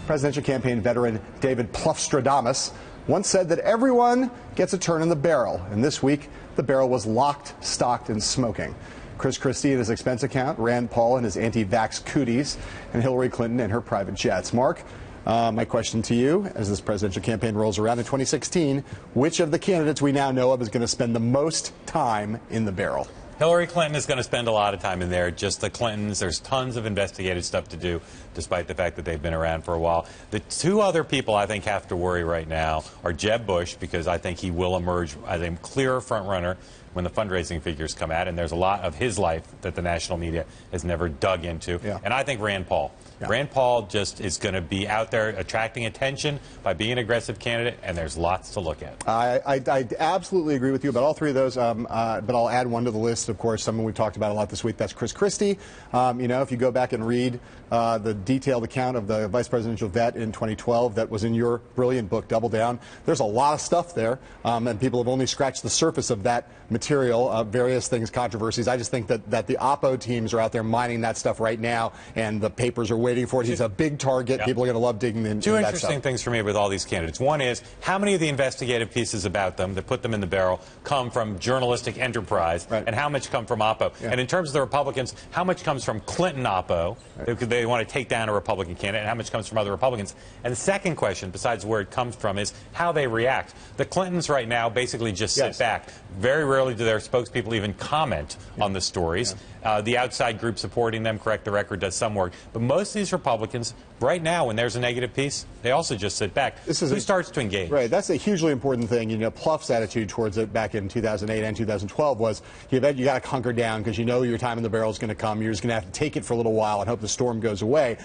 Presidential campaign veteran David Plufstradamus once said that everyone gets a turn in the barrel, and this week the barrel was locked, stocked, and smoking. Chris Christie and his expense account, Rand Paul and his anti-vax cooties, and Hillary Clinton and her private jets. Mark, my question to you, as this presidential campaign rolls around in 2016, which of the candidates we now know of is going to spend the most time in the barrel? Hillary Clinton is going to spend a lot of time in there. Just the Clintons, there's tons of investigative stuff to do, despite the fact that they've been around for a while. The two other people I think have to worry right now are Jeb Bush, because I think he will emerge as a clearer front runner when the fundraising figures come out, and there's a lot of his life that the national media has never dug into. Yeah. And I think Rand Paul. Yeah. Rand Paul just is going to be out there attracting attention by being an aggressive candidate, and there's lots to look at. I absolutely agree with you about all three of those, but I'll add one to the list, of course, someone we've talked about a lot this week. That's Chris Christie. You know, if you go back and read the detailed account of the vice presidential vet in 2012 that was in your brilliant book, Double Down, there's a lot of stuff there, and people have only scratched the surface of that material, various things, controversies. I just think that the Oppo teams are out there mining that stuff right now, and the papers are waiting for it. He's a big target. People are going to love digging into that stuff. Two interesting things for me with all these candidates. One is, how many of the investigative pieces about them that put them in the barrel come from journalistic enterprise, and how much come from Oppo? Yeah. And in terms of the Republicans, how much comes from Clinton Oppo, because they want to take down a Republican candidate, and how much comes from other Republicans? And the second question, besides where it comes from, is how they react. The Clintons right now basically just sit back. Very rarely do their spokespeople even comment on the stories. The outside group supporting them, correct the record, does some work. But most of these Republicans, right now, when there's a negative piece, they also just sit back. Who starts to engage? Right. That's a hugely important thing. You know, Pluff's attitude towards it back in 2008 and 2012 was, you got to hunker down because you know your time in the barrel is going to come. You're just going to have to take it for a little while and hope the storm goes away.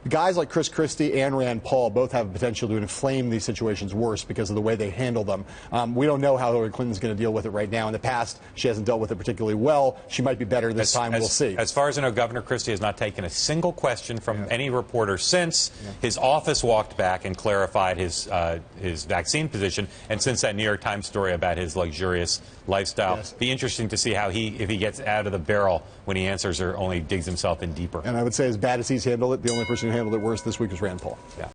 Guys like Chris Christie and Rand Paul both have the potential to inflame these situations worse because of the way they handle them. We don't know how Hillary Clinton's going to deal with it right now. In the past, she hasn't dealt with it particularly well. She might be better this time. We'll see. As far as I know, Governor Christie has not taken a single question from any reporter since his office walked back and clarified his vaccine position, and since that New York Times story about his luxurious lifestyle. Be interesting to see how if he gets out of the barrel when he answers or only digs himself in deeper. And I would say, as bad as he's handled it, the only person who handled it worse this week was Rand Paul. Yeah.